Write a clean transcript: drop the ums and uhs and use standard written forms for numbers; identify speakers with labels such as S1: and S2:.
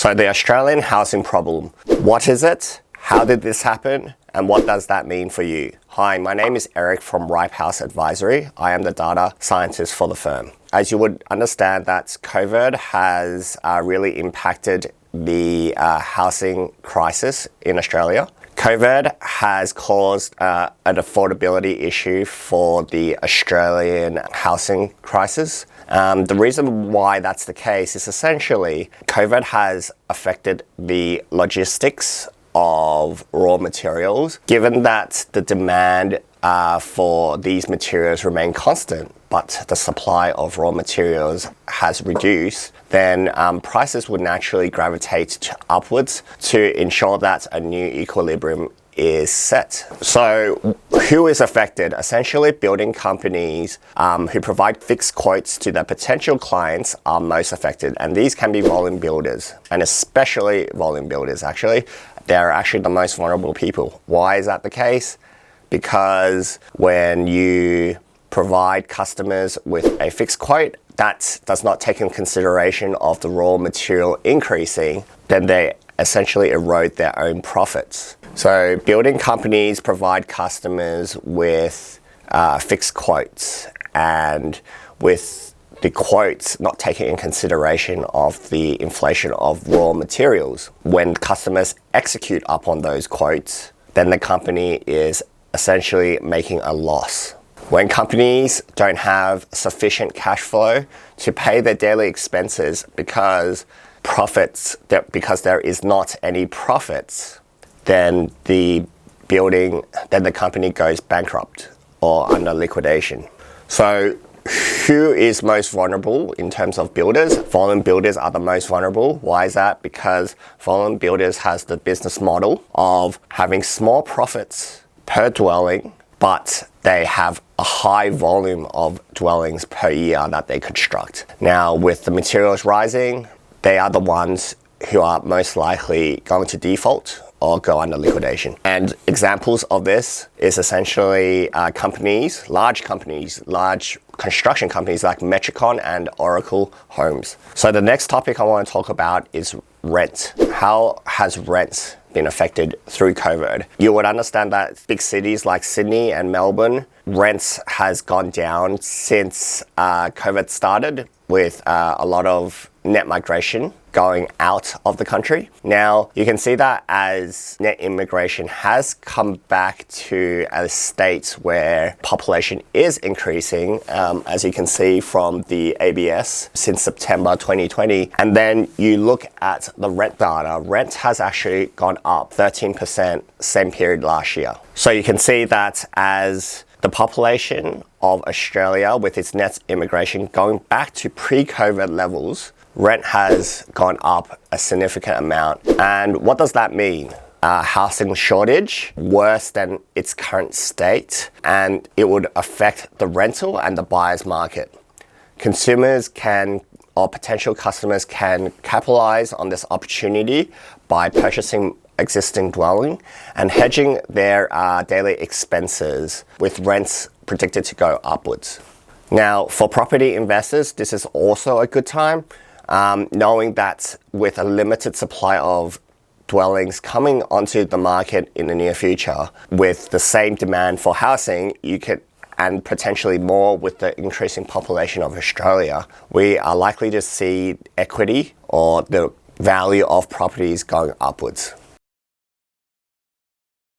S1: So the Australian housing problem. What is it? How did this happen? And what does that mean for you? Hi, my name is Eric from Ripehouse Advisory. I am the data scientist for the firm. As you would understand, that COVID has really impacted the housing crisis in Australia. COVID has caused an affordability issue for the Australian housing crisis. The reason why that's the case is essentially COVID has affected the logistics of raw materials. Given that the demand for these materials remain constant, but the supply of raw materials has reduced, then prices would naturally gravitate upwards to ensure that a new equilibrium is set. So who is affected? Essentially, building companies who provide fixed quotes to their potential clients are most affected, and these can be volume builders, and especially volume builders actually. They're actually the most vulnerable people. Why is that the case? Because when you provide customers with a fixed quote that does not take in consideration of the raw material increasing, then they essentially erode their own profits. So building companies provide customers with fixed quotes, and with the quotes not taking in consideration of the inflation of raw materials. When customers execute upon those quotes, then the company is essentially making a loss. When companies don't have sufficient cash flow to pay their daily expenses because there is not any profits, then the company goes bankrupt or under liquidation. So who is most vulnerable in terms of builders? Volume builders are the most vulnerable. Why is that? Because volume builders has the business model of having small profits per dwelling, but they have a high volume of dwellings per year that they construct. Now, with the materials rising, they are the ones who are most likely going to default or go under liquidation. And examples of this is essentially large construction companies like Metricon and Oracle Homes. So the next topic I want to talk about is rent. How has rent been affected through COVID? You would understand that big cities like Sydney and Melbourne, rents has gone down since COVID started, with a lot of net migration going out of the country. Now, you can see that as net immigration has come back to a state where population is increasing, as you can see from the ABS since September 2020. And then you look at the rent data, rent has actually gone up 13% same period last year. So you can see that as the population of Australia, with its net immigration going back to pre-COVID levels, rent has gone up a significant amount. And what does that mean? Housing shortage, worse than its current state, and it would affect the rental and the buyer's market. Consumers potential customers can capitalize on this opportunity by purchasing existing dwelling and hedging their daily expenses, with rents predicted to go upwards. Now, for property investors, this is also a good time, knowing that with a limited supply of dwellings coming onto the market in the near future, with the same demand for housing, and potentially more with the increasing population of Australia, we are likely to see equity or the value of properties going upwards.